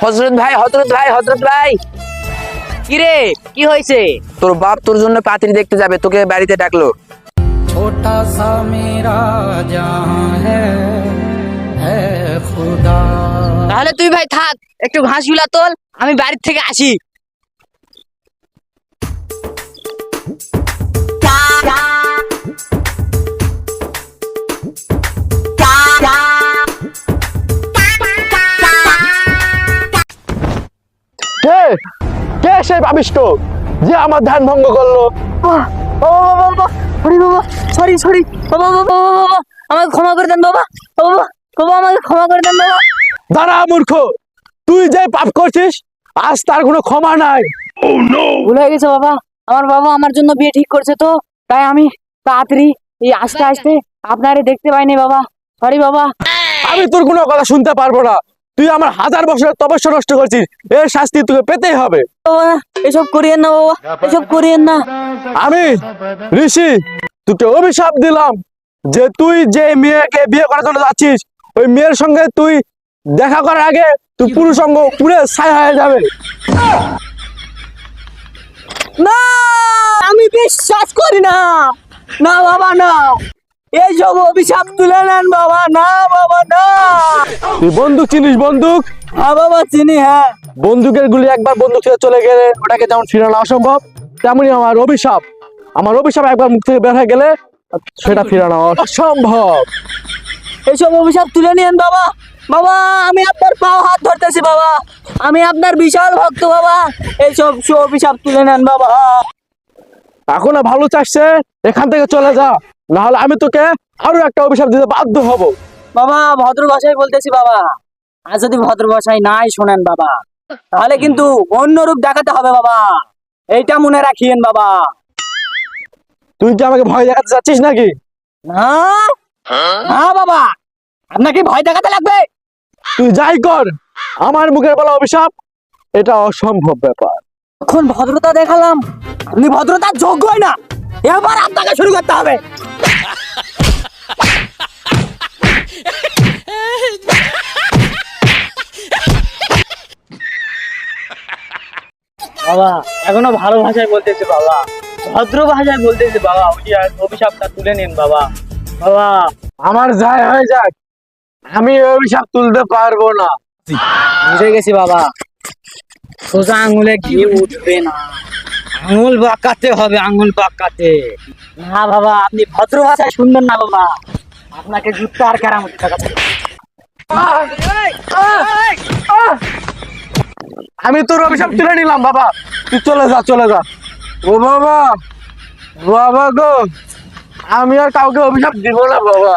হযরত ভাই, হযরত ভাই, হযরত ভাই, কি রে, কি হয়েছে? তোর বাপ তোর জন্য পাত্রী দেখতে যাবে, তোকে বাড়িতে ডাকলো। छोटा सा मेरा जहां है खुदा। তাহলে তুই ভাই থাক, একটু ঘাসগুলা তোল, আমি বাড়ির থেকে আসি। কে কে সেই পাপিষ্ট যে আমার ধ্যান ভঙ্গ করলো? সরি সরি বাবা, বাবা, বাবা, আমাকে ক্ষমা করে দেন বাবা, বাবা, বাবা, আমাকে ক্ষমা করে দেন বাবা। দাঁড়া মূর্খ, তুই যে পাপ করছিস আজ তার কোনো ক্ষমা নাই। ভুল হয়ে গেছে বাবা, আমার বাবা আমার জন্য বিয়ে ঠিক করছে, তো তাই আমি তাড়াতাড়ি এই আস্তে আস্তে আপনারে দেখতে পাইনি বাবা, সরি বাবা। আমি তোর কোনো কথা শুনতে পারবো না। তুই আমার 1000 বছরের তপস্যা নষ্ট করছিস, এর শাস্তি তোকে পেতেই হবে। বাবা এসব করিয়েন না বাবা, এসব করিয়েন না। আমি ঋষি তোকে অভিশাপ দিলাম যে তুই যে মেয়েকে বিয়ে করার জন্য যাচ্ছিস ওই মেয়ের সঙ্গে তুই দেখা করার আগে তুই পুরুষ অঙ্গ পুড়ে ছাই হয়ে যাবে। না, আমি বিশ্বাস করি না, না বাবা না, এইসব অভিশাপ তুলে নেন বাবা, না বাবা না। তুই বন্দুক চিনিস? বন্দুক, হ্যাঁ বাবা চিনি, হ্যাঁ। বন্দুকের গুলি একবার বন্দুক থেকে চলে গেলে ওটাকে যেমন ফিরানো অসম্ভব, তেমনি আমার অভিশাপ, একবার মুখ থেকে বের হয়ে গেলে সেটা ফিরানো অসম্ভব। এইসব অভিশাপ তুলে নিয়েন বাবা, বাবা আমি আপনার পাও হাত ধরতেছি বাবা, আমি আপনার বিশাল ভক্ত বাবা, এইসব অভিশাপ তুলে নেন বাবা। এখন ভালো চাইছে এখান থেকে চলে যা, না হলে আমি তোকে আরো একটা অভিশাপ দিতে বাধ্য হব। বাবা ভদ্র ভাষায় বলতেছি বাবা, আর যদি ভদ্র ভাষায় নাই শোনেন বাবা তাহলে কিন্তু অন্য রূপ দেখাতে হবে বাবা, এইটা মনে রাখিয়েন বাবা। তুই কি আমাকে ভয় দেখাতে চাচ্ছিস নাকি? হ্যাঁ হ্যাঁ বাবা, আপনাকে ভয় দেখাতে লাগবে? তুই যাই কর, আমার মুখের বলা অভিশাপ এটা অসম্ভব ব্যাপার। এখন ভদ্রতা দেখালাম, আপনি ভদ্রতার যোগ্যই না, এবার আপনাকে শুরু করতে হবে। বাবা এখনো ভালো ভাষায় বলতেছে বাবা, ভদ্র ভাষায় বলতেছে বাবা, অভিশাপটা তুলে নিন বাবা। বাবা আমার যাই হয়ে যাক, আমি এই অভিশাপ তুলতে পারবো না। বুঝে গেছি বাবা, সোজা আঙুলে ঘি উঠবে না, আঙুল বাঁকাতে হবে, আঙুল বাঁকাতে। না বাবা আপনি ভদ্র ভাষায় শুনবেন না বাবা, আপনাকে জুতা আর কেরামতি দেখাতে হবে। আমি তোর অভিশাপ তুলে নিলাম বাবা, তুই চলে যা, চলে যা। ও বাবা, বাবা গো, আমি আর কাউকে অভিশাপ দিব না বাবা।